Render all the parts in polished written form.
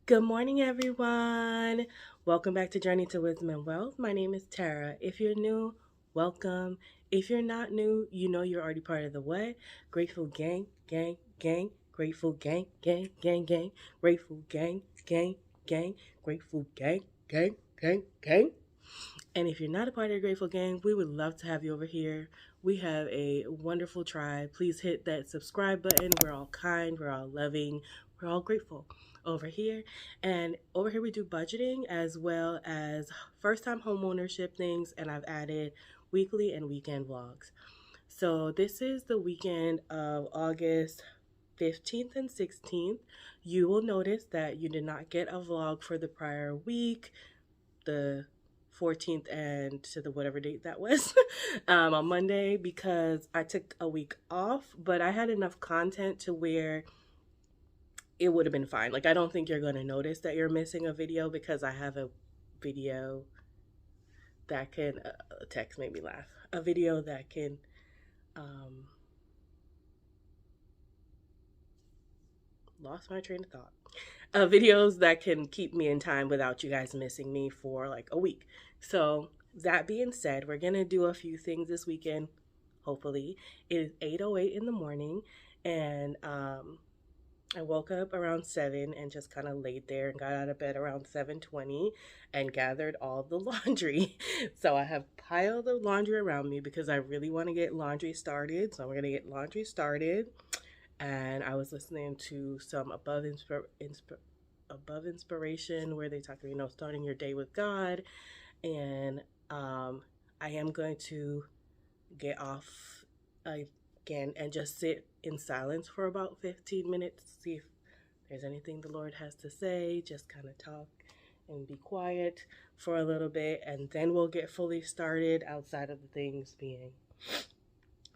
Good morning, everyone. Welcome back to Journey to Wisdom and Wealth. My name is Tara. If you're new, welcome. If you're not new, you know you're already part of the what? Grateful gang, gang, gang. Grateful gang, gang, gang, gang. Grateful gang, gang, gang. Grateful gang, gang, gang, gang. And if you're not a part of the Grateful Gang, we would love to have you over here. We have a wonderful tribe. Please hit that subscribe button. We're all kind, we're all loving, we're all grateful over here. And over here, we do budgeting as well as first time home ownership things. And I've added weekly and weekend vlogs. So this is the weekend of August 15th and 16th. You will notice that you did not get a vlog for the prior week. The 14th and to the whatever date that was on Monday, because I took a week off, but I had enough content to where it would have been fine. Like, I don't think you're going to notice that you're missing a video because I have a video that can, text made me laugh, a video that can, lost my train of thought. Videos that can keep me in time without you guys missing me for like a week. So that being said, we're gonna do a few things this weekend. Hopefully, it is 8:08 in the morning, and I woke up around 7 and just kind of laid there and got out of bed around 7:20 and gathered all the laundry. So I have piled the laundry around me because I really want to get laundry started. So we're gonna get laundry started. And I was listening to some above inspiration where they talk about, starting your day with God. And I am going to get off again and just sit in silence for about 15 minutes, see if there's anything the Lord has to say, just kind of talk and be quiet for a little bit, and then we'll get fully started outside of the things being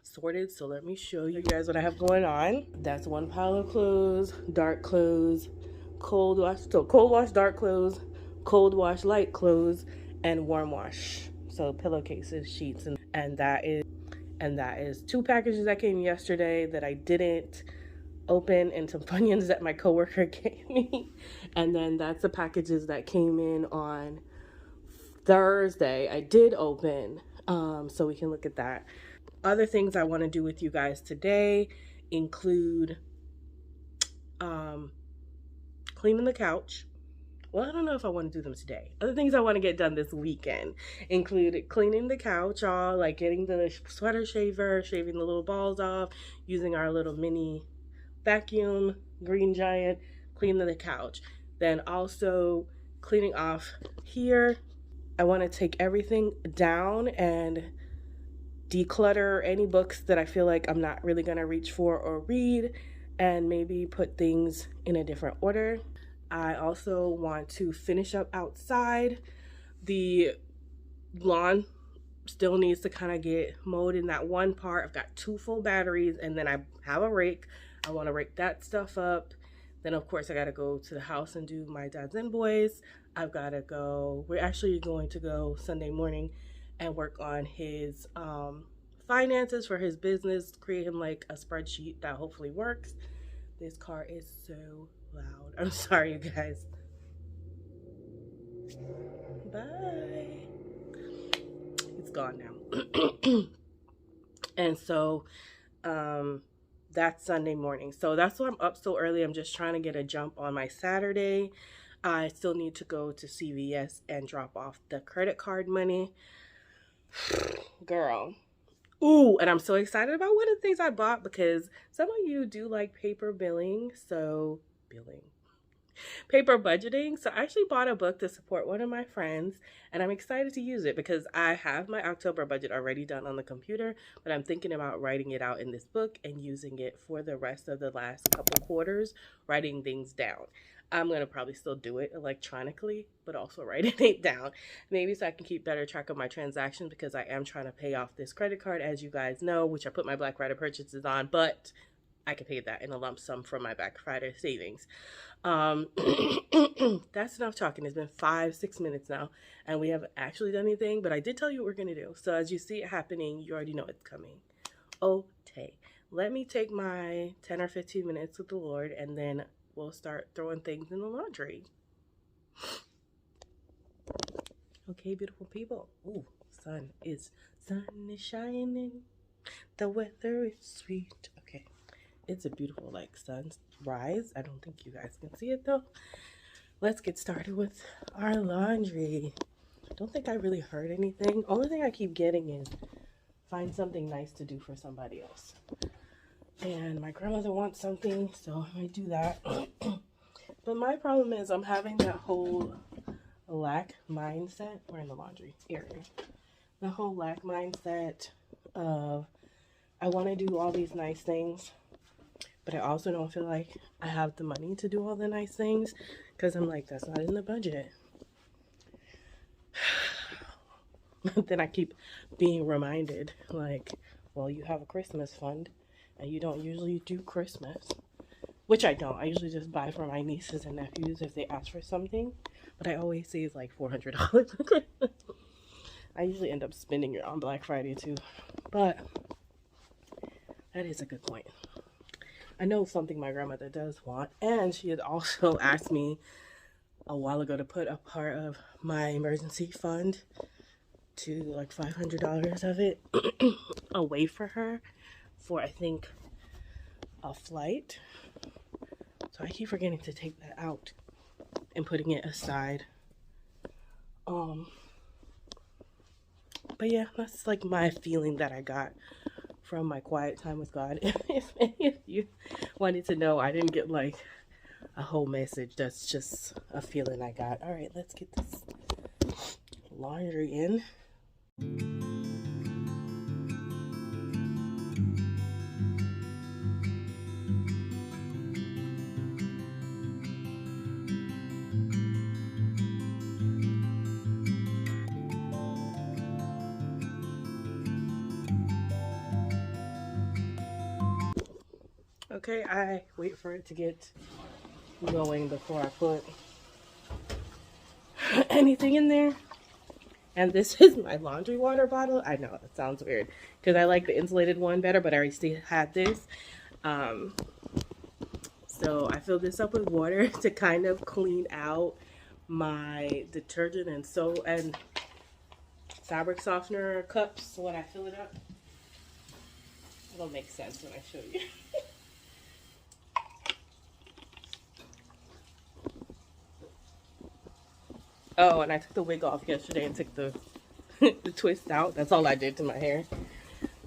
sorted. So let me show you guys what I have going on. That's one pile of clothes, dark clothes, cold wash, so cold wash dark clothes, cold wash light clothes, and warm wash. So pillowcases, sheets, and that is 2 packages that came yesterday that I didn't open, and some Funyuns that my coworker gave me. And then that's the packages that came in on Thursday. I did open, so we can look at that. Other things I want to do with you guys today include cleaning the couch. Well, I don't know if I want to do them today. Other things I want to get done this weekend include cleaning the couch, like getting the sweater shaver, shaving the little balls off, using our little mini vacuum, Green Giant, cleaning the couch. Then also cleaning off here. I want to take everything down and declutter any books that I feel like I'm not really going to reach for or read, and maybe put things in a different order. I also want to finish up outside. The lawn still needs to kind of get mowed in that one part. I've got 2 full batteries, and then I have a rake. I want to rake that stuff up. Then, of course, I got to go to the house and do my dad's invoice. I've got to go. We're actually going to go Sunday morning and work on his finances for his business, create him like a spreadsheet that hopefully works. This car is so loud. I'm sorry, you guys. Bye. It's gone now. And so that's Sunday morning. So that's why I'm up so early. I'm just trying to get a jump on my Saturday. I still need to go to CVS and drop off the credit card money. Girl. Ooh, and I'm so excited about one of the things I bought, because some of you do like paper budgeting. So I actually bought a book to support one of my friends, and I'm excited to use it because I have my October budget already done on the computer, but I'm thinking about writing it out in this book and using it for the rest of the last couple quarters, writing things down. I'm going to probably still do it electronically, but also writing it down. Maybe so I can keep better track of my transactions, because I am trying to pay off this credit card, as you guys know, which I put my Black Friday purchases on, but I can pay that in a lump sum from my Black Friday savings. That's enough talking. It's been 5-6 minutes now, and we haven't actually done anything, but I did tell you what we're going to do. So as you see it happening, you already know it's coming. Okay, let me take my 10 or 15 minutes with the Lord, and then we'll start throwing things in the laundry. Okay, beautiful people. Ooh, sun is shining. The weather is sweet. Okay, it's a beautiful like sunrise. I don't think you guys can see it though. Let's get started with our laundry. I don't think I really heard anything. Only thing I keep getting is find something nice to do for somebody else. And my grandmother wants something, so I might do that. But my problem is I'm having that whole lack mindset. We're in the laundry area. The whole lack mindset of I want to do all these nice things, but I also don't feel like I have the money to do all the nice things because I'm like, that's not in the budget. Then I keep being reminded, like, well, you have a Christmas fund and you don't usually do Christmas, which I don't. I usually just buy for my nieces and nephews if they ask for something, but I always save like $400 for Christmas. I usually end up spending it on Black Friday too, but that is a good point. I know something my grandmother does want, and she had also asked me a while ago to put a part of my emergency fund to like $500 of it away for her for, I think, a flight. So I keep forgetting to take that out and putting it aside. But yeah, that's like my feeling that I got from my quiet time with God. If any of you wanted to know, I didn't get like a whole message. That's just a feeling I got. All right, let's get this laundry in. Okay, I wait for it to get going before I put anything in there. And this is my laundry water bottle. I know it sounds weird because I like the insulated one better, but I already had this. So I fill this up with water to kind of clean out my detergent and soap and fabric softener cups when I fill it up. It'll make sense when I show you. Oh, and I took the wig off yesterday and took the the twist out. That's all I did to my hair.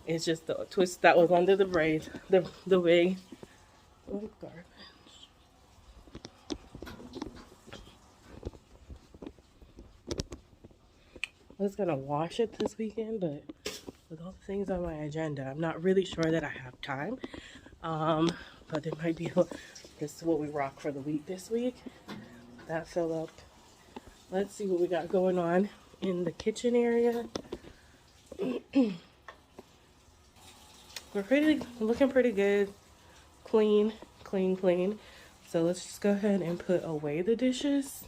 It's just the twist that was under the braid, the wig. Oh, garbage. I was gonna wash it this weekend, but with all the things on my agenda, I'm not really sure that I have time. But it might be, this is what we rock for the week this week. That fill up. Let's see what we got going on in the kitchen area. We're looking pretty good. Clean. So let's just go ahead and put away the dishes.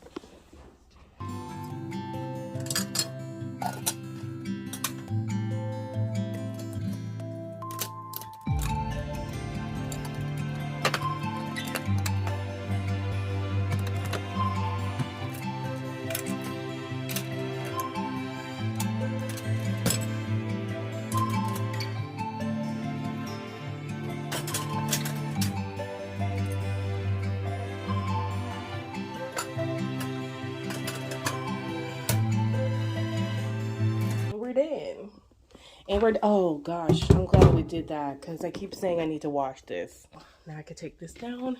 And we're, oh gosh, I'm glad we did that because I keep saying I need to wash this. Now I can take this down,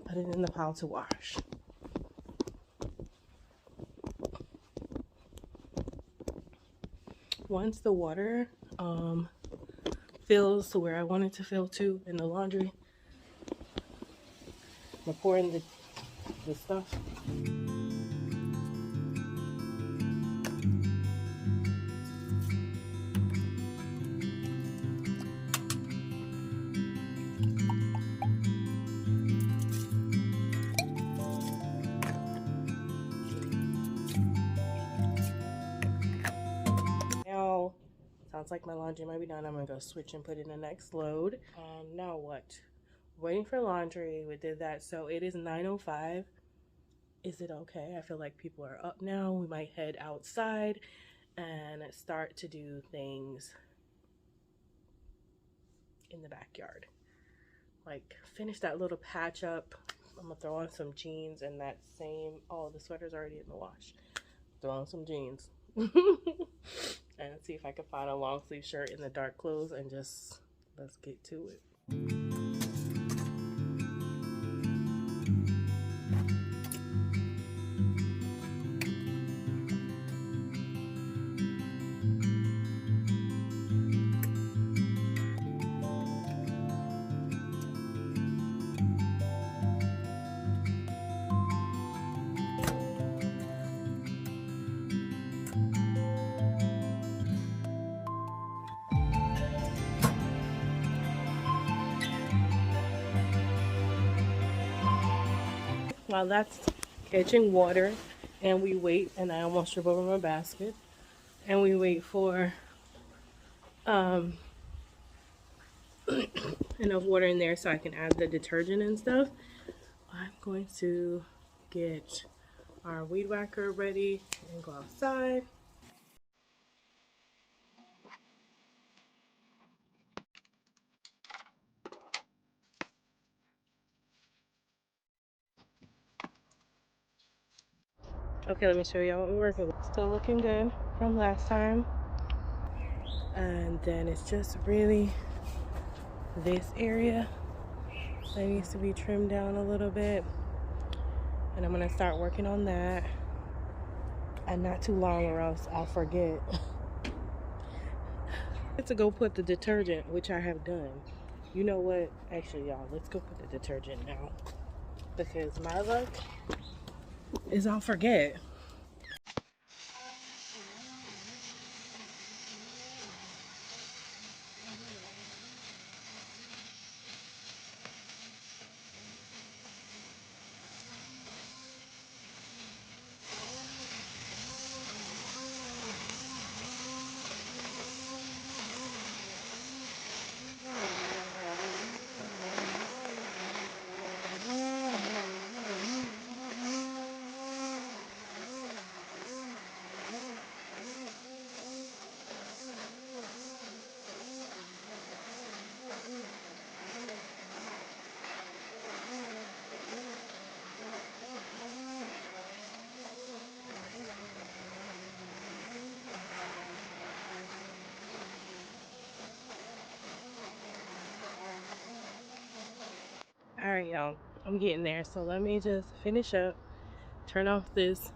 put it in the pile to wash. Once the water fills to where I want it to fill to in the laundry, I'm gonna pour in the stuff. Sounds like my laundry might be done. I'm gonna go switch and put in the next load. Now what? waiting for laundry. We did that. So it is 9:05. Is it okay? I feel like people are up now. We might head outside and start to do things in the backyard. Like finish that little patch up. I'm gonna throw on some jeans and that same, oh, the sweater's already in the wash. Throw on some jeans. And see if I can find a long sleeve shirt in the dark clothes and just let's get to it. While that's catching water and we wait, and I almost trip over my basket, and we wait for enough water in there so I can add the detergent and stuff, I'm going to get our weed whacker ready and go outside. Okay, let me show y'all what we're working with. Still looking good from last time. And then it's just really this area that needs to be trimmed down a little bit. And I'm gonna start working on that. And not too long or else I'll forget. To go put the detergent, which I have done. You know what? Actually, y'all, let's go put the detergent now. Because my luck is I'll forget. All right, y'all, I'm getting there. So let me just finish up, turn off this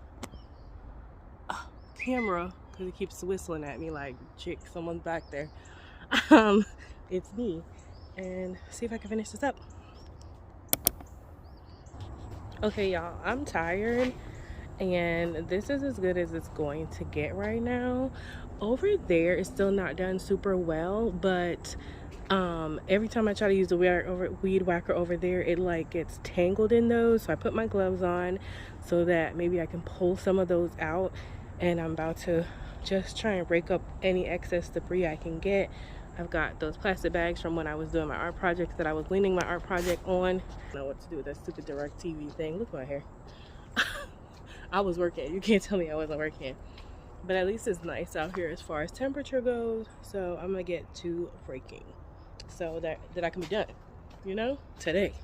camera because it keeps whistling at me like, chick, someone's back there. It's me. And see if I can finish this up. Okay, y'all, I'm tired. And this is as good as it's going to get right now. Over there is still not done super well, but every time I try to use the weed whacker over there, it like gets tangled in those. So I put my gloves on so that maybe I can pull some of those out, and I'm about to just try and rake up any excess debris I can get. I've got those plastic bags from when I was doing my art projects that I was leaning my art project on. I don't know what to do with that stupid DirecTV thing. Look at my hair. I was working. You can't tell me I wasn't working. But at least it's nice out here as far as temperature goes. So I'm gonna get to breaking so that I can be done, you know, today.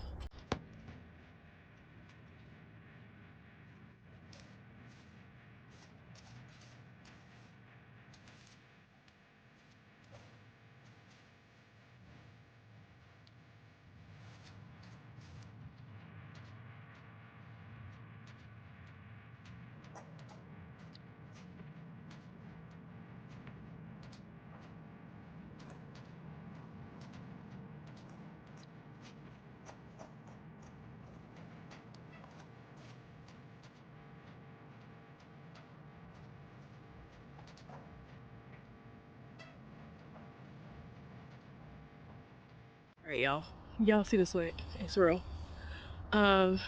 All right, y'all see the sweat? It's real. I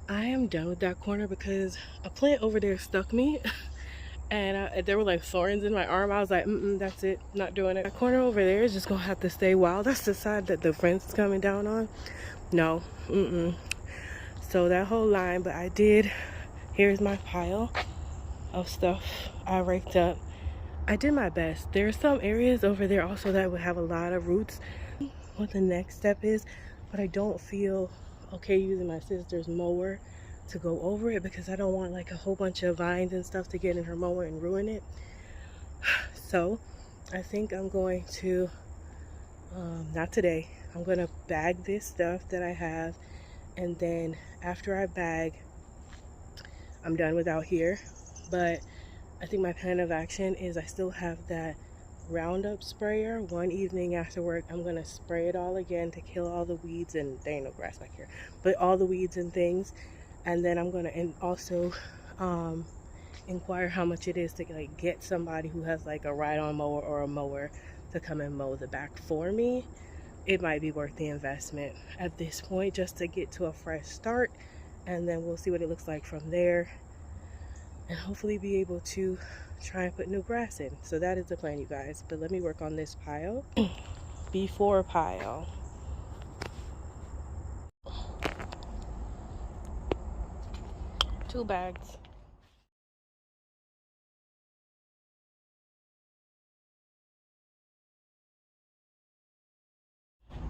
am done with that corner because a plant over there stuck me and there were like thorns in my arm. I was like, that's it, not doing it. That corner over there is just gonna have to stay wild. That's the side that the fence is coming down on. No, so that whole line. But I did, here's my pile of stuff I raked up. I did my best. There are some areas over there also that would have a lot of roots. What the next step is, but I don't feel okay using my sister's mower to go over it because I don't want like a whole bunch of vines and stuff to get in her mower and ruin it. So I think I'm going to not today, I'm gonna bag this stuff that I have, and then after I bag, I'm done with out here. But I think my plan of action is I still have that Roundup sprayer. One evening after work, I'm gonna spray it all again to kill all the weeds, and there ain't no grass back here, but all the weeds and things. And then I'm gonna also inquire how much it is to like get somebody who has like a ride-on mower or a mower to come and mow the back for me. It might be worth the investment at this point just to get to a fresh start, and then we'll see what it looks like from there, and hopefully be able to try and put new grass in. So that is the plan, you guys. But let me work on this pile. Before pile. 2 bags.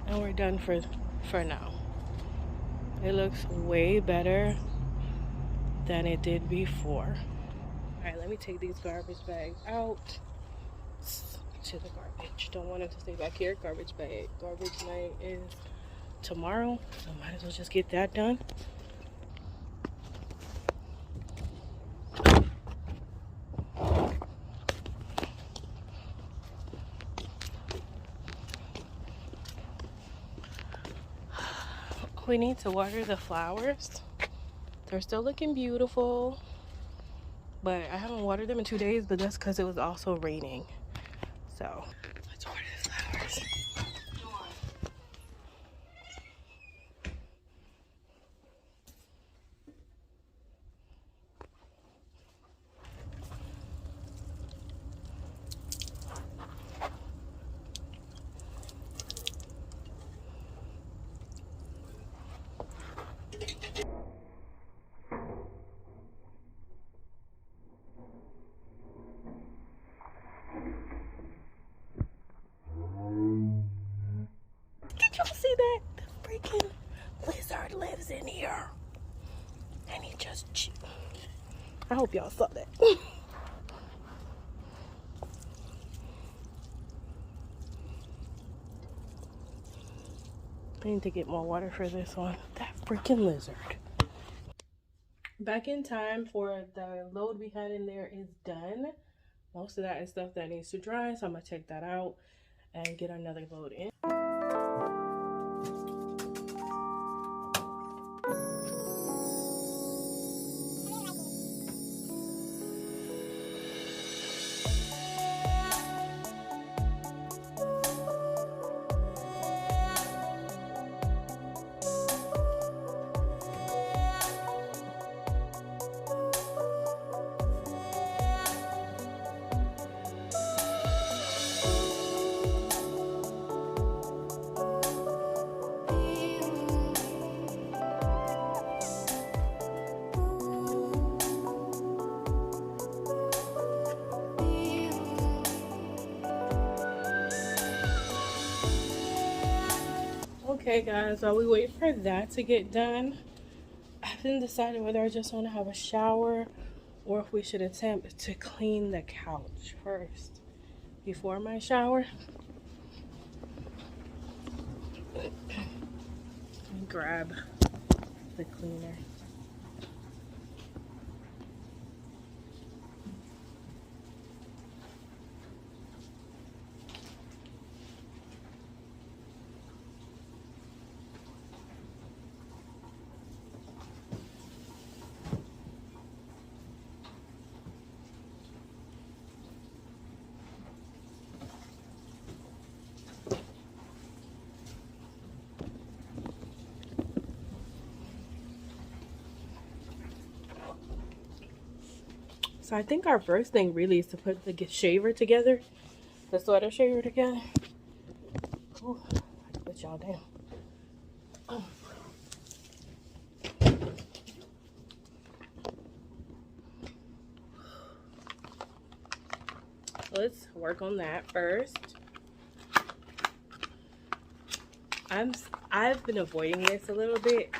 And we're done for now. It looks way better than it did before. Alright, let me take these garbage bags out to the garbage. Don't want them to stay back here. Garbage bag. Garbage night is tomorrow, so might as well just get that done. We need to water the flowers. They're still looking beautiful, but I haven't watered them in 2 days, but that's because it was also raining. So let's water the flowers. Did y'all see that? The freaking lizard lives in here. And he just I hope y'all saw that. I need to get more water for this one. That freaking lizard. Back in time for the load we had in there is done. Most of that is stuff that needs to dry, so I'm gonna take that out and get another load in. Okay guys, while we wait for that to get done, I haven't decided whether I just want to have a shower or if we should attempt to clean the couch first before my shower. Let me grab the cleaner. So I think our first thing really is to put the shaver together, the sweater shaver together. Ooh, I can put y'all down. Oh. Let's work on that first. I've been avoiding this a little bit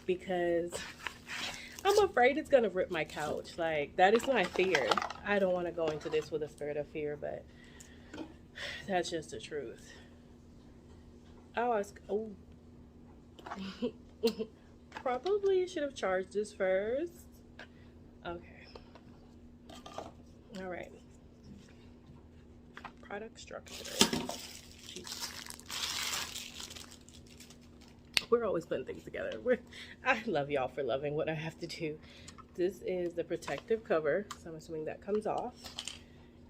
because I'm afraid it's gonna rip my couch. Like, that is my fear. I don't want to go into this with a spirit of fear, but that's just the truth. Oh, probably should have charged this first. Okay. All right. Product structure. Jeez. We're always putting things together. I love y'all for loving what I have to do. This is the protective cover, so I'm assuming that comes off.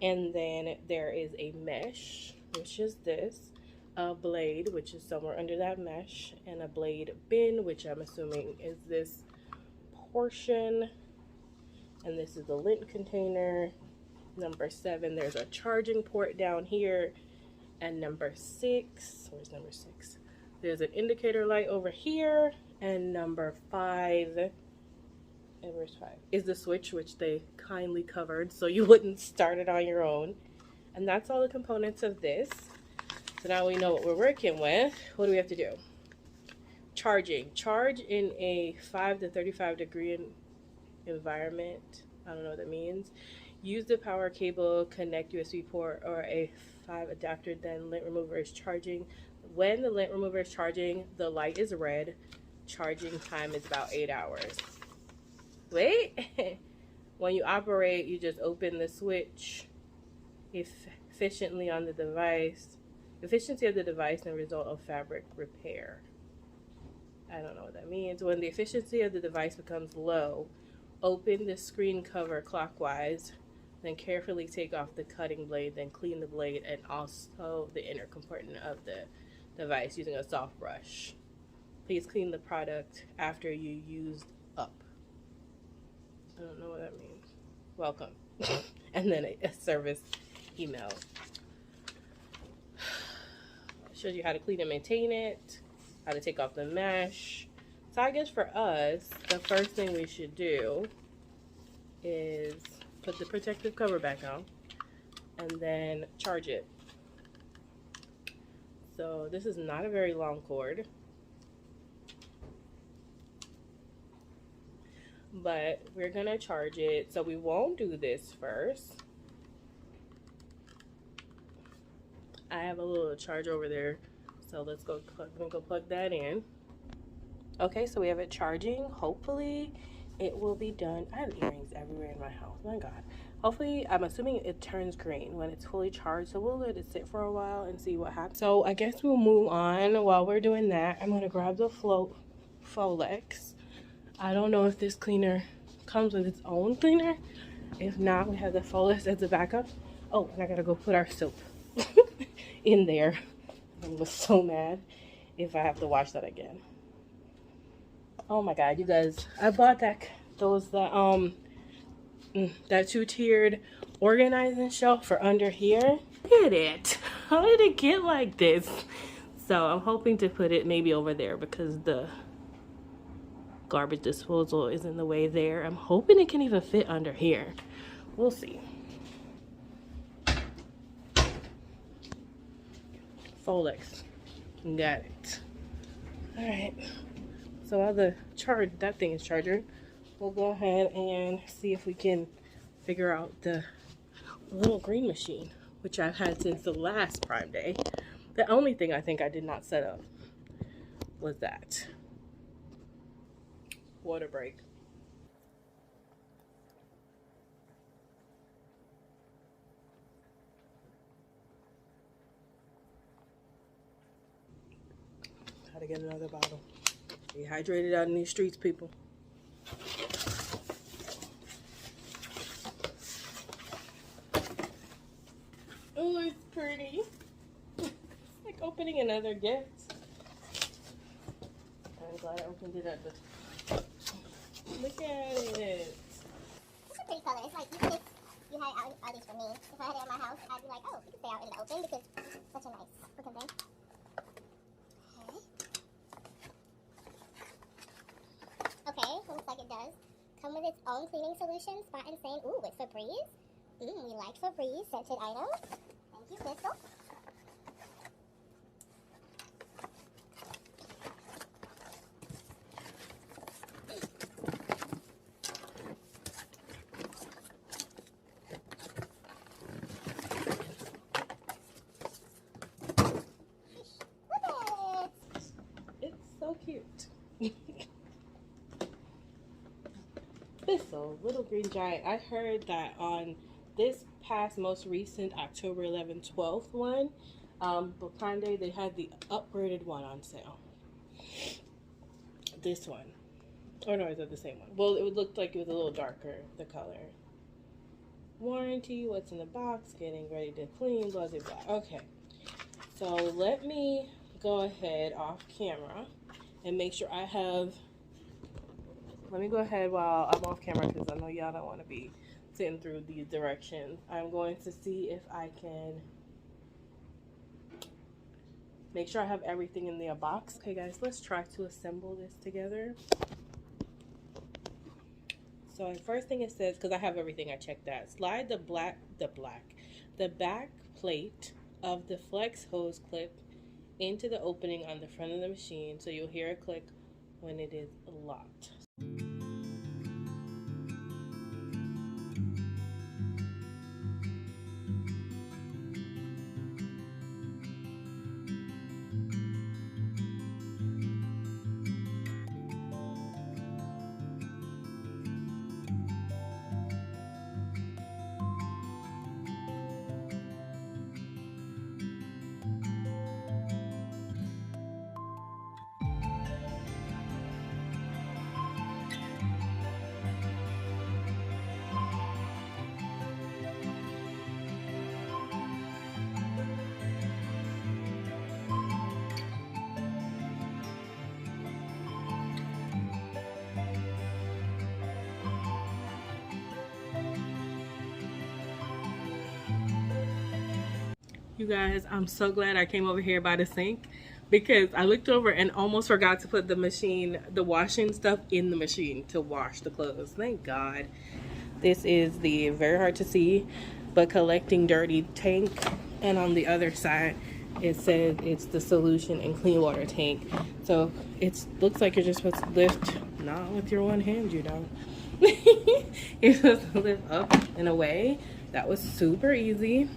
And then there is a mesh, which is this, a blade, which is somewhere under that mesh, and a blade bin, which I'm assuming is this portion. And this is the lint container. Number 7, there's a charging port down here. And number 6, where's number 6? There's an indicator light over here. And number 5, and where's 5? Is the switch, which they kindly covered so you wouldn't start it on your own. And that's all the components of this. So now we know what we're working with. What do we have to do? Charging. Charge in a 5 to 35 degree environment. I don't know what that means. Use the power cable, connect USB port or a 5 adapter, then lint remover is charging. When the lint remover is charging, the light is red. Charging time is about 8 hours. Wait. When you operate, you just open the switch efficiently on the device. Efficiency of the device and result of fabric repair. I don't know what that means. When the efficiency of the device becomes low, open the screen cover clockwise, then carefully take off the cutting blade, then clean the blade and also the inner compartment of the device using a soft brush. Please clean the product after you used up. I don't know what that means. Welcome. And then a service email. Shows you how to clean and maintain it, how to take off the mesh. So I guess for us, the first thing we should do is put the protective cover back on and then charge it. So this is not a very long cord, but we're gonna charge it. So we won't do this first. I have a little charge over there, so let's go plug that in. Okay, so we have it charging. Hopefully it will be done. I have earrings everywhere in my house. My God. Hopefully, I'm assuming it turns green when it's fully charged, so we'll let it sit for a while and see what happens. So I guess we'll move on. While we're doing that, I'm gonna grab the Folex. I don't know if this cleaner comes with its own cleaner. If not, we have the Folex as a backup. Oh, and I gotta go put our soap in there. I'm so mad if I have to wash that again. Oh my God, you guys, I bought that 2-tiered organizing shelf for under here. Look at it. How did it get like this? So I'm hoping to put it maybe over there because the garbage disposal is in the way there. I'm hoping it can even fit under here. We'll see. Folex. Got it. All right. So while that thing is charging, we'll go ahead and see if we can figure out the little green machine, which I've had since the last Prime Day. The only thing I think I did not set up was that water break. Gotta get another bottle. Be hydrated out in these streets, people. Oh, it's pretty. It's like opening another gift. I'm glad I opened it up. Look at it. It's a pretty color. It's like, you can at least for me, if I had it in my house, I'd be like, oh, you can stay out in the open because it's such a nice looking thing. Okay, looks like it does come with its own cleaning solution, spot and stain. Ooh, with Febreze. We like Febreze scented items. Thank you, Crystal. So cute. Thistle, Little Green Giant. I heard that on this past most recent October 11th, 12th one, Black Friday, they had the upgraded one on sale. This one. Or no, is it the same one? Well, it looked like it was a little darker, the color. Warranty, what's in the box, getting ready to clean, blah, blah, blah. Okay. So let me go ahead off camera and make sure I have, let me go ahead while I'm off camera because I know y'all don't want to be sitting through these directions. I'm going to see if I can make sure I have everything in their box. Okay guys, let's try to assemble this together. So the first thing it says, because I have everything, I checked that. Slide the back plate of the flex hose clip into the opening on the front of the machine, so you'll hear a click when it is locked. You guys, I'm so glad I came over here by the sink because I looked over and almost forgot to put the washing stuff in the machine to wash the clothes. Thank God. This is the very hard to see but collecting dirty tank, and on the other side it says it's the solution and clean water tank. So it looks like you're just supposed to lift, not with your one hand, you don't. You're supposed to lift up and away. That was super easy.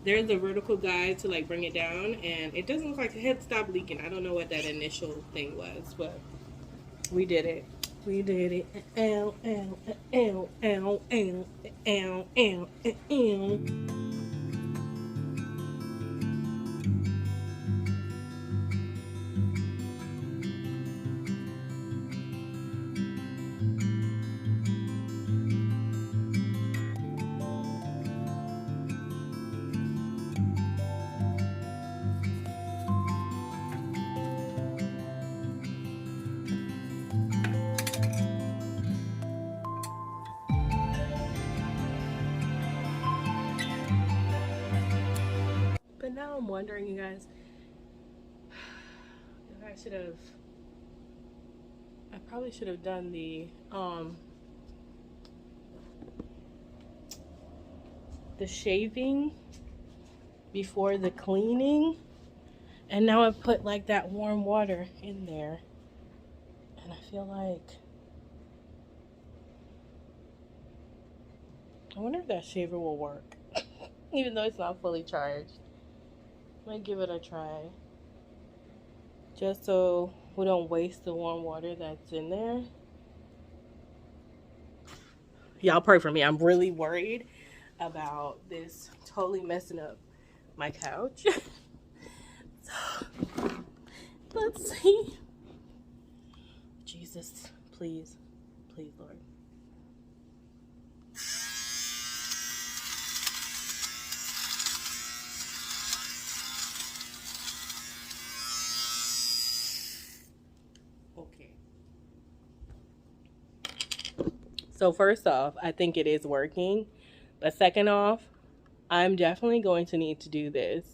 There's a vertical guide to like bring it down, and it doesn't look like the head stopped leaking. I don't know what that initial thing was, but we did it. We did it. Ow, ow, ow, ow, ow, ow, ow, ow. But now I'm wondering, you guys, if I probably should have done the shaving before the cleaning. And now I put like that warm water in there. And I feel like, I wonder if that shaver will work. Even though it's not fully charged. Might give it a try. Just so we don't waste the warm water that's in there. Y'all pray for me. I'm really worried about this totally messing up my couch. So, let's see. Jesus, please. Please, Lord. Okay. So first off, I think it is working. But second off, I'm definitely going to need to do this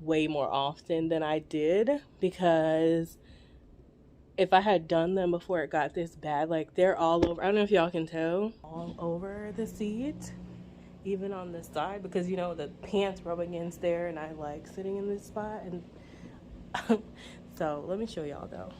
way more often than I did, because if I had done them before it got this bad, like they're all over. I don't know if y'all can tell. All over the seat, even on the side, because you know the pants rub against there and I like sitting in this spot. And so let me show y'all though.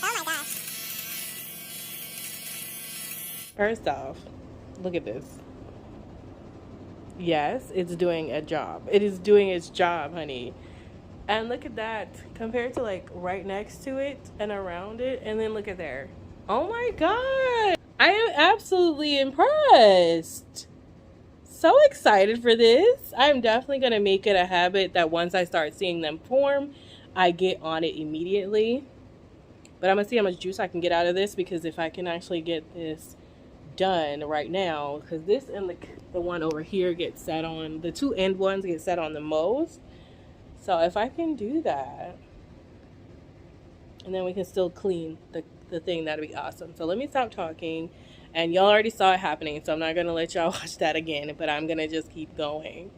Oh my gosh. First off, look at this. Yes, it's doing a job. It is doing its job, honey. And look at that compared to like right next to it and around it. And then look at there. Oh my God. I am absolutely impressed. So excited for this. I'm definitely going to make it a habit that once I start seeing them form, I get on it immediately. But I'm going to see how much juice I can get out of this, because if I can actually get this done right now, because this and the one over here gets set on, the two end ones get set on the most. So if I can do that, and then we can still clean the thing, that'd be awesome. So let me stop talking. And y'all already saw it happening, so I'm not going to let y'all watch that again, but I'm going to just keep going.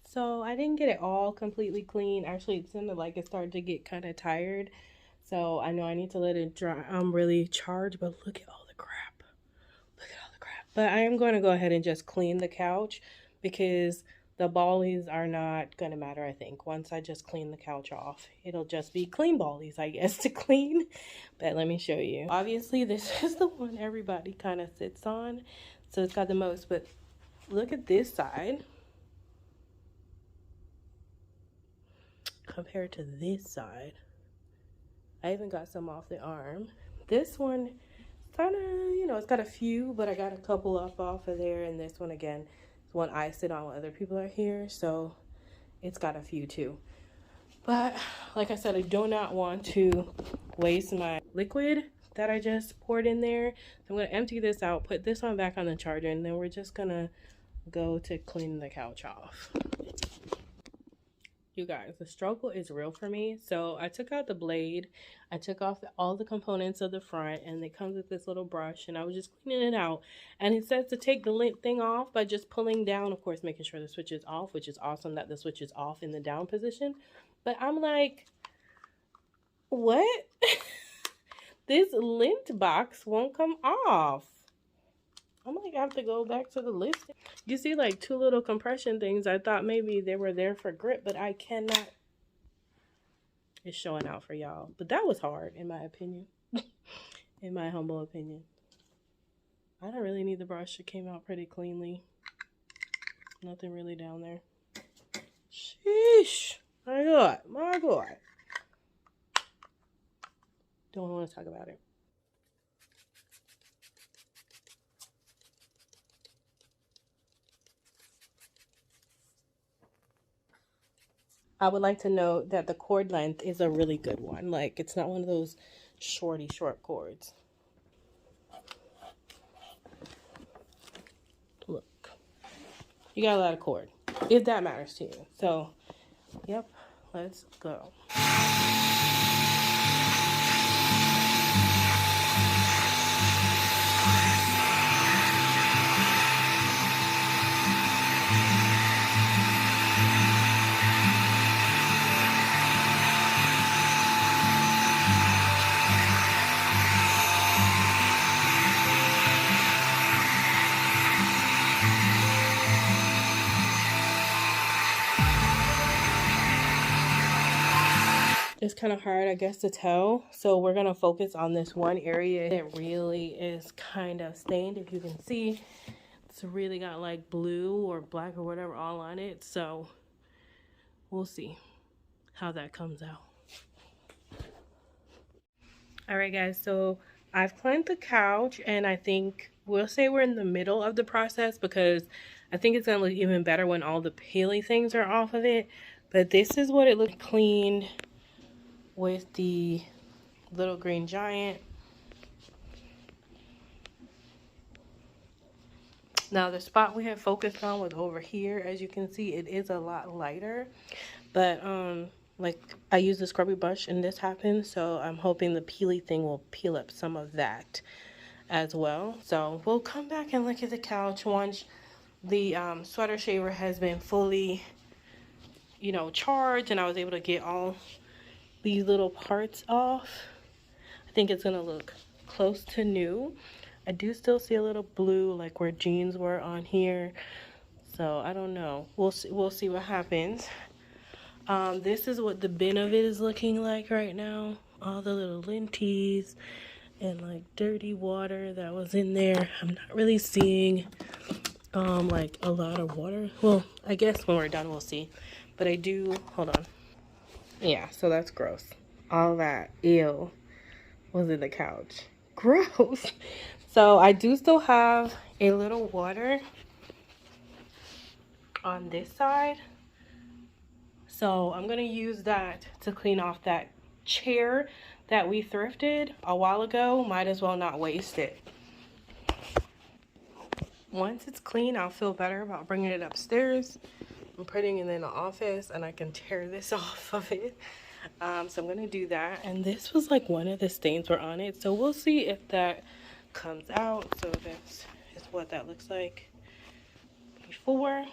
So I didn't get it all completely clean. Actually, it sounded like it started to get kind of tired. So I know I need to let it dry. I'm really charged, but look at all the crap. Look at all the crap. But I am going to go ahead and just clean the couch, because the ballies are not going to matter, I think. Once I just clean the couch off, it'll just be clean ballies, I guess, to clean. But let me show you. Obviously, this is the one everybody kind of sits on. So it's got the most. But look at this side compared to this side. I even got some off the arm. This one kind of, you know, it's got a few, but I got a couple up off of there. And this one, again, is one I sit on when other people are here. So it's got a few too. But like I said, I do not want to waste my liquid that I just poured in there. So I'm going to empty this out, put this one back on the charger, and then we're just going to go to clean the couch off. You guys, the struggle is real for me. So I took out the blade, I took off all the components of the front, and it comes with this little brush, and I was just cleaning it out. And it says to take the lint thing off by just pulling down, of course, making sure the switch is off, which is awesome that the switch is off in the down position. But I'm like, what? This lint box won't come off. I'm like, I have to go back to the list. You see like two little compression things. I thought maybe they were there for grip, but I cannot. It's showing out for y'all. But that was hard, in my opinion. In my humble opinion. I don't really need the brush. It came out pretty cleanly. Nothing really down there. Sheesh. My God. My God. Don't want to talk about it. I would like to note that the cord length is a really good one. Like, it's not one of those short cords. Look. You got a lot of cord, if that matters to you. So, yep, let's go. It's kind of hard, I guess, to tell. So we're going to focus on this one area that really is kind of stained. If you can see, it's really got like blue or black or whatever all on it. So we'll see how that comes out. All right, guys. So I've cleaned the couch, and I think we'll say we're in the middle of the process because I think it's going to look even better when all the peely things are off of it. But this is what it looked cleaned with the little green giant. Now the spot we have focused on was over here. As you can see, it is a lot lighter, but like I use the scrubby brush and this happened, so I'm hoping the peely thing will peel up some of that as well. So we'll come back and look at the couch once the sweater shaver has been fully, you know, charged and I was able to get all these little parts off. I think it's gonna look close to new. I do still see a little blue like where jeans were on here, so I don't know. We'll see what happens. This is what the bin of it is looking like right now. All the little linties and like dirty water that was in there. I'm not really seeing like a lot of water. Well, I guess when we're done we'll see, but I do, hold on. Yeah, so that's gross. All that ew was in the couch. Gross. So I do still have a little water on this side, so I'm gonna use that to clean off that chair that we thrifted a while ago. Might as well not waste it. Once it's clean, I'll feel better about bringing it upstairs and putting it in the office, and I can tear this off of it. So I'm gonna do that. And this was like one of the stains were on it, so we'll see if that comes out. So this is what that looks like before,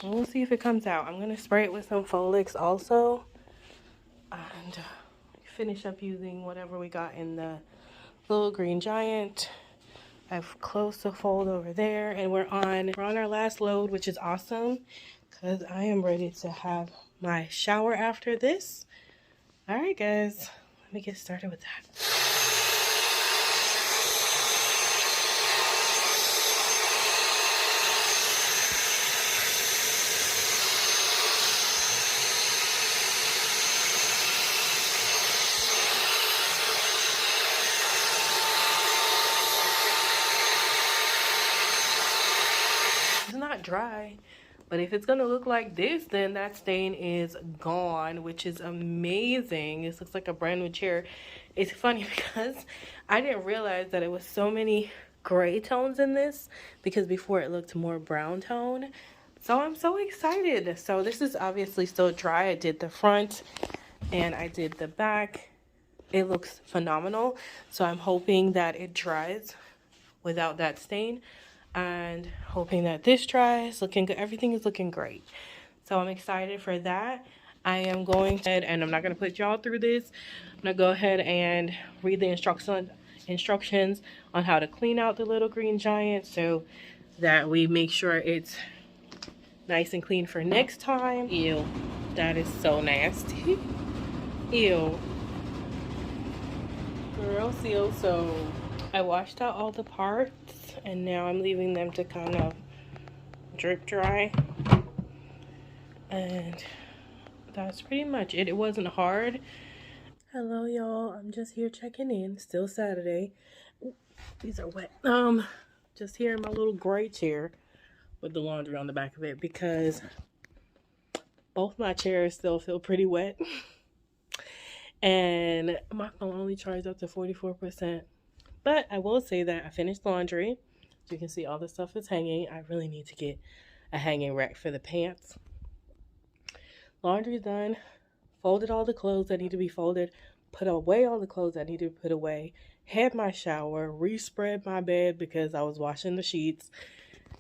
and we'll see if it comes out. I'm gonna spray it with some Folix also, and finish up using whatever we got in the little green giant. I've closed the fold over there, and we're on our last load, which is awesome because I am ready to have my shower after this. All right, guys, let me get started with that. It's not dry, but if it's gonna look like this, then that stain is gone, which is amazing. This looks like a brand new chair. It's funny because I didn't realize that it was so many gray tones in this, because before it looked more brown tone. So I'm so excited. So this is obviously still dry. I did the front and I did the back. It looks phenomenal. So I'm hoping that it dries without that stain, and hoping that this dries. Looking good. Everything is looking great. So I'm excited for that. I am going ahead, and I'm not going to put y'all through this. I'm going to go ahead and read the instructions on how to clean out the little green giant so that we make sure it's nice and clean for next time. Ew, that is so nasty. Ew. Girl, so I washed out all the parts, and now I'm leaving them to kind of drip dry, and that's pretty much it. It wasn't hard. Hello, y'all. I'm just here checking in. Still Saturday. Ooh, these are wet. Just here in my little gray chair with the laundry on the back of it, because both my chairs still feel pretty wet. And my phone only charged up to 44%. But I will say that I finished laundry. As you can see, all the stuff is hanging. I really need to get a hanging rack for the pants. Laundry's done. Folded all the clothes that need to be folded. Put away all the clothes that need to be put away. Had my shower. Respread my bed because I was washing the sheets.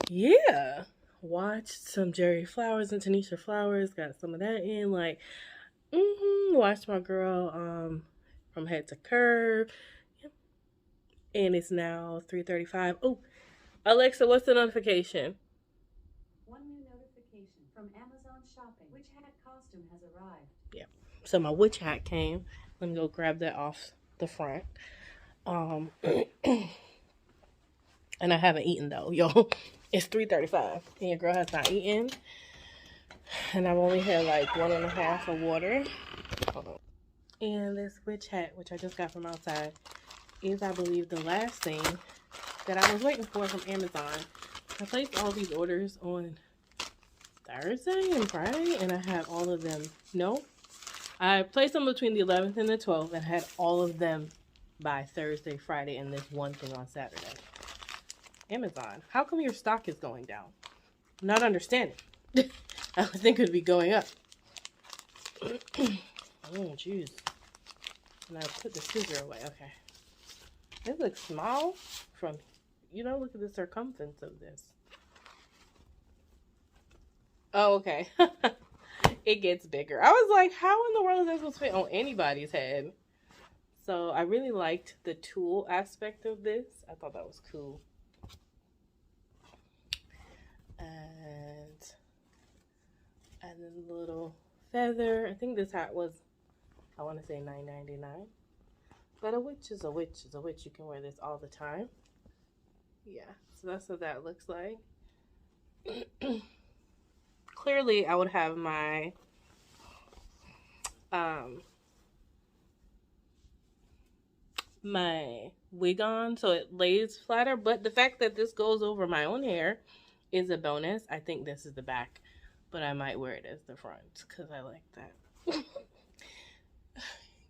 Yeah. Watched some Jerry Flowers and Tanisha Flowers. Got some of that in. Like, watched my girl from head to curve. And it's now 3:35. Oh, Alexa, what's the notification? One new notification from Amazon Shopping. Which hat costume has arrived? Yeah. So my witch hat came. Let me go grab that off the front. And I haven't eaten though, yo. It's 3:35 and your girl has not eaten. And I've only had like 1.5 of water. And this witch hat, which I just got from outside, is I believe the last thing that I was waiting for from Amazon. I placed all these orders on Thursday and Friday, and I had all of them. No, I placed them between the 11th and the 12th and had all of them by Thursday, Friday, and this one thing on Saturday. Amazon, how come your stock is going down? I'm not understanding. I would think it would be going up. Oh, jeez. And I put the scissor away. Okay. This looks small from, look at the circumference of this. Oh, okay. It gets bigger. I was like, how in the world is that supposed to fit on anybody's head? So I really liked the tool aspect of this. I thought that was cool. And then the little feather. I think this hat was, I want to say $9.99. But a witch is a witch is a witch. You can wear this all the time. Yeah, so that's what that looks like. Clearly, I would have my my wig on so it lays flatter. But the fact that this goes over my own hair is a bonus. I think this is the back, but I might wear it as the front because I like that. In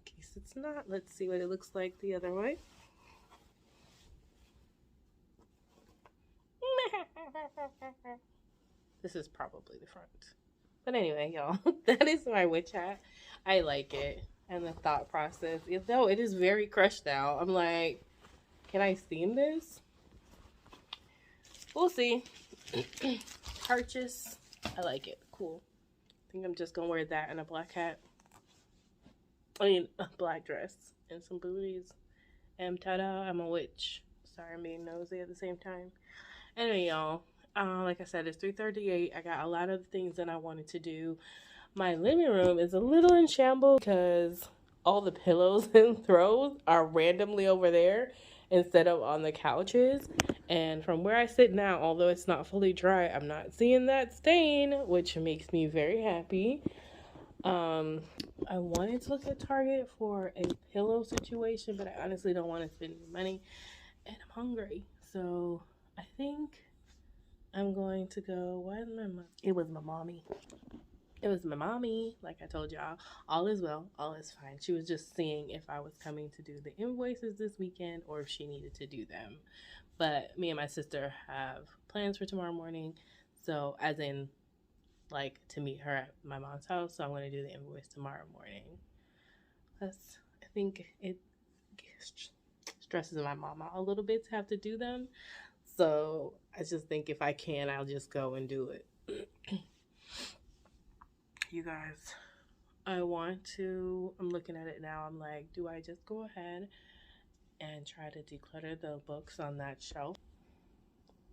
case it's not, let's see what it looks like the other way. This is probably the front. But anyway, y'all, that is my witch hat. I like it. And the thought process, though it is very crushed out. I'm like, can I steam this? We'll see. Purchase. I like it. Cool. I think I'm just going to wear that and a black hat. I mean, a black dress and some booties. And ta-da, I'm a witch. Sorry, I'm being nosy at the same time. Anyway, y'all, like I said, it's 3:38. I got a lot of things that I wanted to do. My living room is a little in shambles because all the pillows and throws are randomly over there instead of on the couches. And from where I sit now, although it's not fully dry, I'm not seeing that stain, which makes me very happy. I wanted to look at Target for a pillow situation, but I honestly don't want to spend any money, and I'm hungry. So I think I'm going to go. It was my mommy. It was my mommy. Like I told y'all, all is well, all is fine. She was just seeing if I was coming to do the invoices this weekend or if she needed to do them. But me and my sister have plans for tomorrow morning. So as in, like, to meet her at my mom's house. So I'm going to do the invoice tomorrow morning. I think it stresses my mom out a little bit to have to do them. So I just think if I can, I'll just go and do it. You guys, I'm looking at it now. I'm like, do I just go ahead and try to declutter the books on that shelf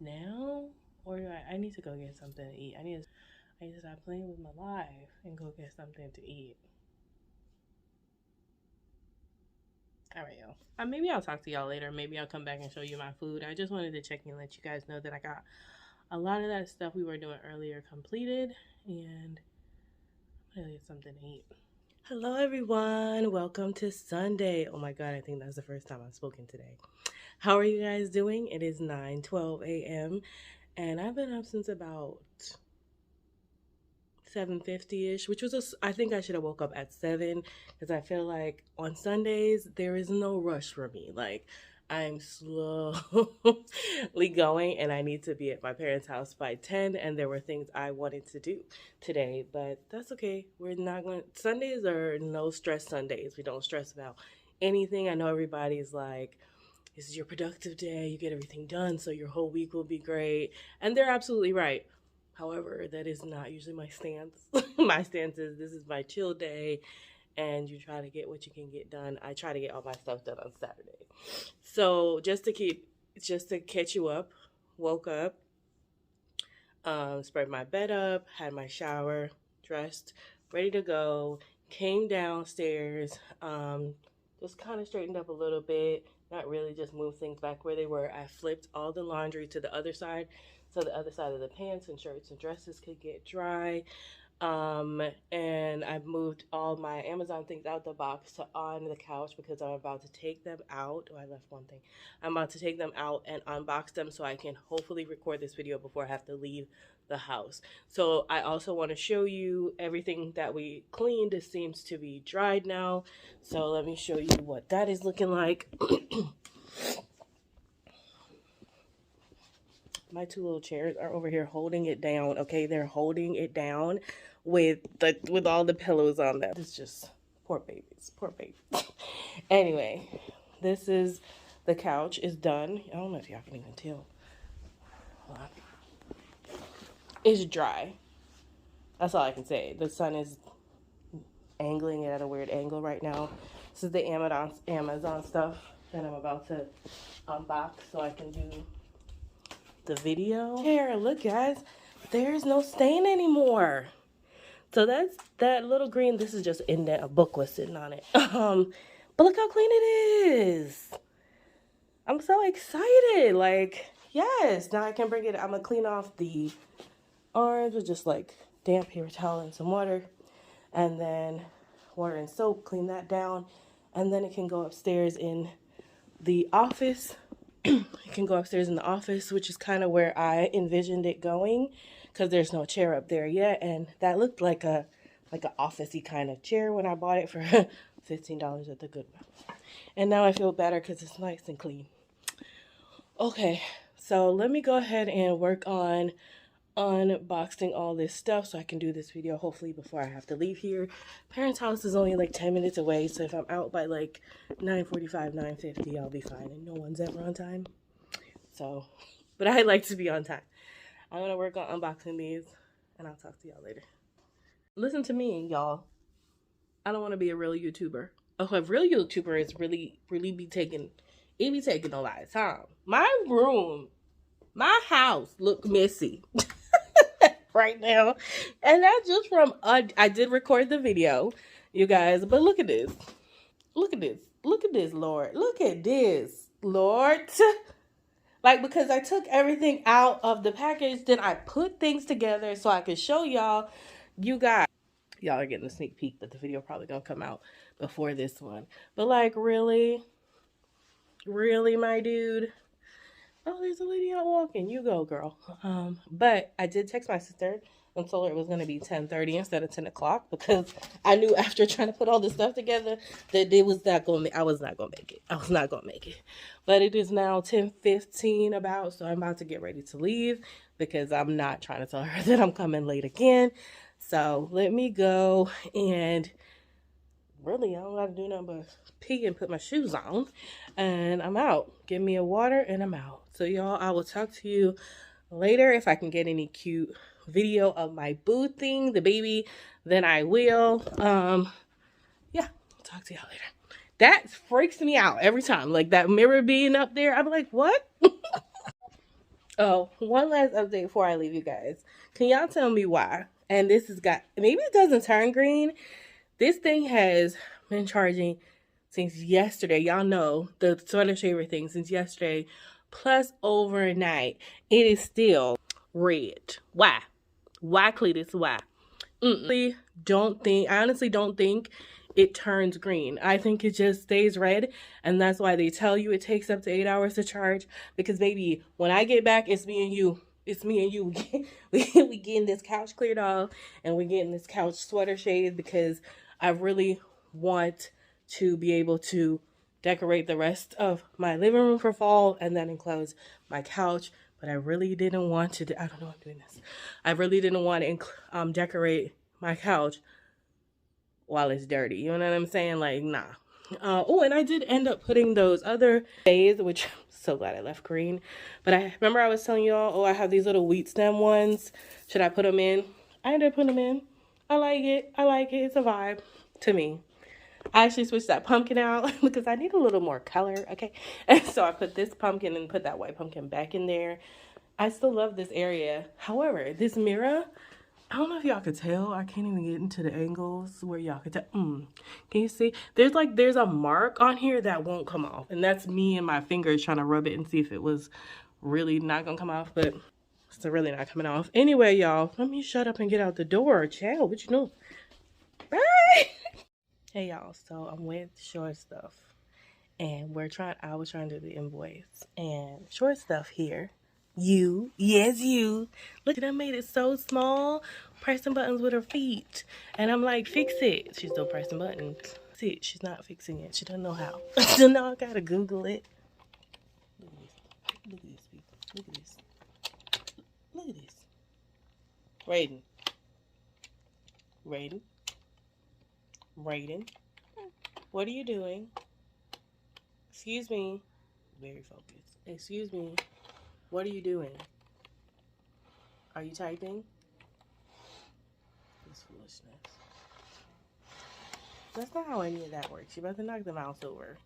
now? Or do I need to go get something to eat? I need to stop playing with my life and go get something to eat. All right, y'all. Maybe I'll talk to y'all later. Maybe I'll come back and show you my food. I just wanted to check in and let you guys know that I got a lot of that stuff we were doing earlier completed. And I'm going to get something to eat. Hello, everyone. Welcome to Sunday. Oh, my God. I think that's the first time I've spoken today. How are you guys doing? It is 9:12 a.m. And I've been up since about 7:50ish, which was I think I should have woke up at 7 because I feel like on Sundays there is no rush for me. Like, I'm slowly going and I need to be at my parents' house by 10, and there were things I wanted to do today, but that's okay. Sundays are no stress Sundays. We don't stress about anything. I know everybody's like, this is your productive day, you get everything done, so your whole week will be great, and they're absolutely right. However, that is not usually my stance. My stance is this is my chill day, and you try to get what you can get done. I try to get all my stuff done on Saturday. So just to catch you up, woke up, spread my bed up, had my shower, dressed, ready to go, came downstairs, just kind of straightened up a little bit, not really, just moved things back where they were. I flipped all the laundry to the other side, so the other side of the pants and shirts and dresses could get dry. And I moved all my Amazon things out the box to on the couch because I'm about to take them out. Oh, I left one thing. I'm about to take them out and unbox them so I can hopefully record this video before I have to leave the house. So I also want to show you everything that we cleaned. It seems to be dried now. So let me show you what that is looking like. My two little chairs are over here holding it down. Okay, they're holding it down with all the pillows on them. It's just poor babies, poor babies. Anyway, this is the couch is done. I don't know if y'all can even tell. Hold on. It's dry. That's all I can say. The sun is angling it at a weird angle right now. This is the Amazon stuff that I'm about to unbox so I can do the video. Here, look guys, there's no stain anymore. So that's that little green. This is just indent. A book was sitting on it. But look how clean it is. I'm so excited. Like, yes, now I can bring it. I'm gonna clean off the arms with just like damp paper towel and some water, and then water and soap, clean that down, and then it can go upstairs in the office. It can go upstairs in the office, which is kind of where I envisioned it going, because there's no chair up there yet, and that looked like a office-y kind of chair when I bought it for $15 at the Goodwill. And now I feel better because it's nice and clean. Okay, so let me go ahead and work on unboxing all this stuff so I can do this video hopefully before I have to leave here. Parents' house is only like 10 minutes away, so if I'm out by like 9:45, 9:50, I'll be fine, and no one's ever on time. So, but I like to be on time. I'm gonna work on unboxing these, and I'll talk to y'all later. Listen to me, y'all. I don't want to be a real YouTuber. Oh, a real YouTuber is really be taking a lot of time. My room, my house look messy right now, and that's just from I did record the video, you guys, but look at this. Look at this. Look at this, Lord. Look at this, Lord. Like, because I took everything out of the package, then I put things together so I could show y'all. You guys, y'all are getting a sneak peek that the video probably gonna come out before this one. But like, really, my dude. Oh, there's a lady out walking. You go, girl. But I did text my sister and told her it was going to be 10:30 instead of 10 o'clock because I knew after trying to put all this stuff together that it was not going to, I was not going to make it. I was not going to make it. But it is now 10:15 about, so I'm about to get ready to leave because I'm not trying to tell her that I'm coming late again. So let me go, and really, I don't got to do nothing but pee and put my shoes on, and I'm out. Give me a water, and I'm out. So, y'all, I will talk to you later. If I can get any cute video of my boo thing, the baby, then I will. Yeah, I'll talk to y'all later. That freaks me out every time. Like, that mirror being up there, I'm like, what? Oh, one last update before I leave you guys. Can y'all tell me why? And this has got, maybe it doesn't turn green. This thing has been charging since yesterday. Y'all know the sweater shaver thing since yesterday. Plus overnight, it is still red. Why? Why, Cletus? Why? I honestly don't think it turns green. I think it just stays red, and that's why they tell you it takes up to 8 hours to charge. Because baby, when I get back, it's me and you. It's me and you. We getting this couch cleared off, and we're getting this couch sweater shade because I really want to be able to decorate the rest of my living room for fall and then enclose my couch. But I really didn't want to, I don't know why I'm doing this. I really didn't want to decorate my couch while it's dirty. You know what I'm saying? Like, nah. Oh, and I did end up putting those other shades, which I'm so glad I left green. But I remember I was telling y'all, oh, I have these little wheat stem ones. Should I put them in? I ended up putting them in. I like it. It's a vibe to me. I actually switched that pumpkin out because I need a little more color, okay? And so I put this pumpkin and put that white pumpkin back in there. I still love this area. However, this mirror, I don't know if y'all could tell. I can't even get into the angles where y'all could tell. Can you see? There's a mark on here that won't come off. And that's me and my fingers trying to rub it and see if it was really not gonna come off. But it's really not coming off. Anyway, y'all, let me shut up and get out the door. Child, what you know? Bye! Hey, y'all. So I'm with Short Stuff. And I was trying to do the invoice. And Short Stuff here. Yes, you. Look at I made it so small. Pressing buttons with her feet. And I'm like, fix it. She's still pressing buttons. See, she's not fixing it. She doesn't know how. So now I gotta Google it. Look at this. Look at this, people. Look at this. Raiden. What are you doing? Excuse me. Very focused. Excuse me. What are you doing? Are you typing? This foolishness. That's not how any of that works. You better knock the mouse over.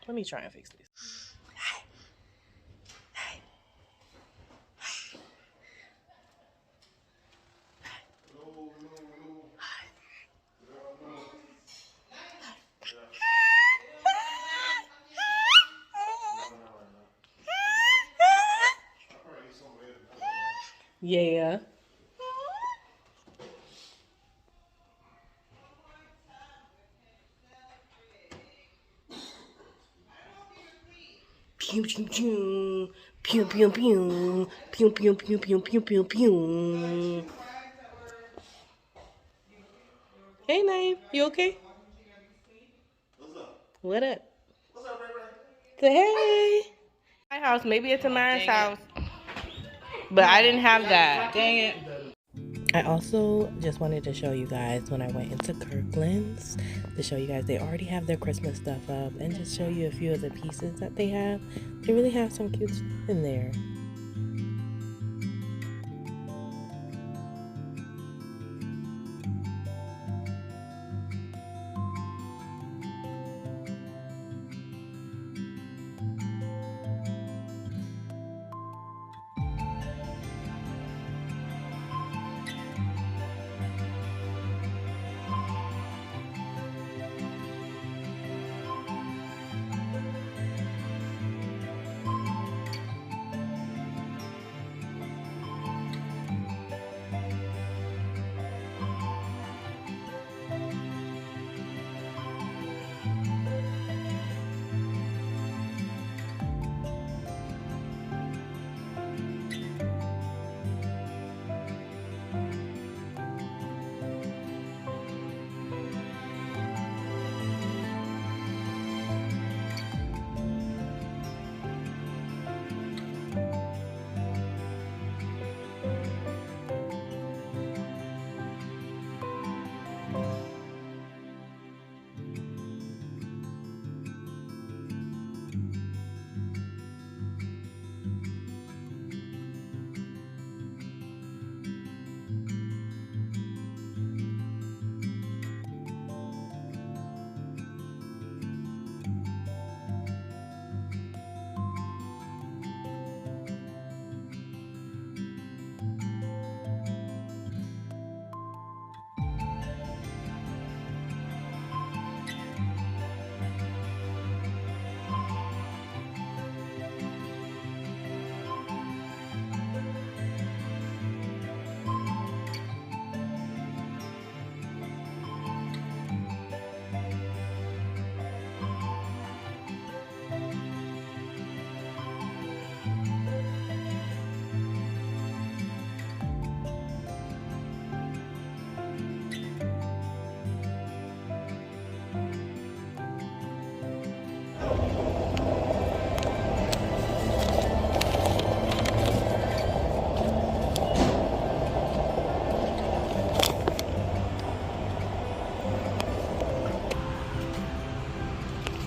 Let me try and fix this. Yeah. Pew pew pew. Pew pew pew. Pew pew pew pew pew pew pew. Hey Naeem, you okay? What's up? What up? What's up, Ray Ray? Say hey. My house, maybe it's a man's house. But I didn't have that. Dang it. I also just wanted to show you guys when I went into Kirklands to show you guys they already have their Christmas stuff up and just show you a few of the pieces that they have. They really have some cute stuff in there.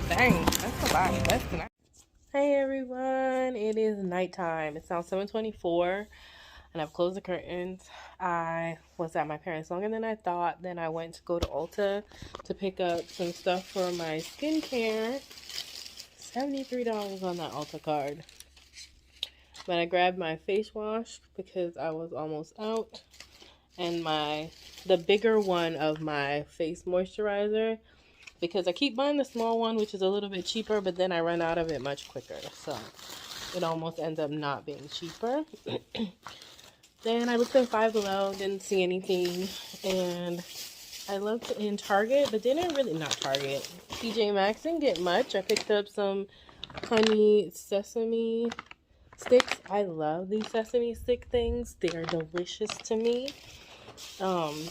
Dang, that's a lot less than I. Hey everyone, it is nighttime. It's now 7:24 and I've closed the curtains. I was at my parents longer than I thought. Then I went to go to Ulta to pick up some stuff for my skincare. $73 on that Ulta card. But I grabbed my face wash because I was almost out. And the bigger one of my face moisturizer, because I keep buying the small one, which is a little bit cheaper, but then I run out of it much quicker. So it almost ends up not being cheaper. Then I looked in Five Below, didn't see anything. And I looked in Target, but not Target. TJ Maxx, didn't get much. I picked up some honey sesame sticks. I love these sesame stick things. They are delicious to me. And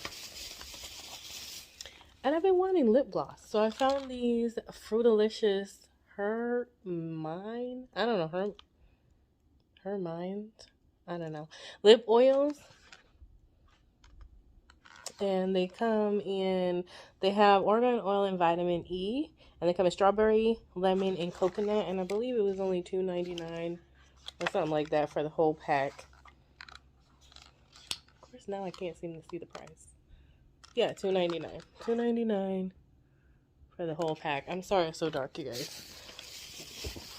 I've been wanting lip gloss. So I found these Fruitalicious Hermind. I don't know. Hermind. I don't know. Lip oils. And they have argan oil and vitamin E. And they come in strawberry, lemon, and coconut. And I believe it was only $2.99 or something like that for the whole pack. Of course, now I can't seem to see the price. Yeah, $2.99. $2.99 for the whole pack. I'm sorry it's so dark, you guys.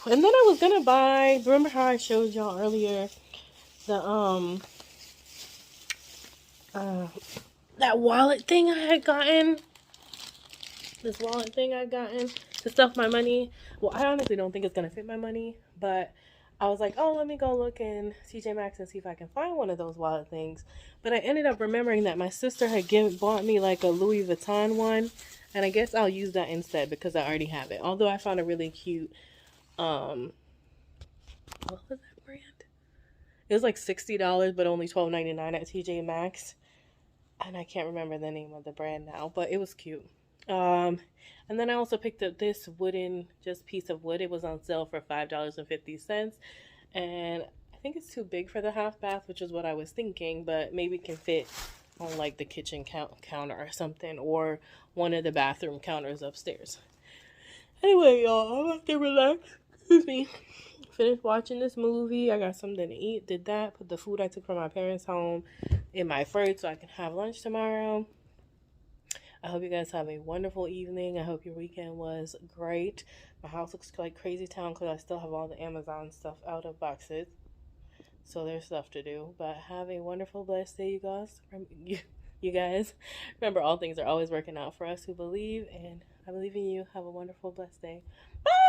And then I was gonna buy, remember how I showed y'all earlier the that wallet thing I had gotten? This wallet thing I gotten to stuff my money. Well, I honestly don't think it's gonna fit my money, but I was like, oh, let me go look in TJ Maxx and see if I can find one of those wallet things. But I ended up remembering that my sister had bought me like a Louis Vuitton one. And I guess I'll use that instead because I already have it. Although I found a really cute, what was that brand? It was like $60, but only $12.99 at TJ Maxx. And I can't remember the name of the brand now, but it was cute. And then I also picked up this piece of wood. It was on sale for $5.50. And I think it's too big for the half bath, which is what I was thinking, but maybe it can fit on like the kitchen counter or something, or one of the bathroom counters upstairs. Anyway, y'all, I'm about to relax. Excuse me. Finished watching this movie. I got something to eat. Did that. Put the food I took from my parents' home in my fridge so I can have lunch tomorrow. I hope you guys have a wonderful evening. I hope your weekend was great. My house looks like crazy town because I still have all the Amazon stuff out of boxes. So there's stuff to do. But have a wonderful, blessed day, you guys. You guys. Remember, all things are always working out for us who believe. And I believe in you. Have a wonderful, blessed day. Bye!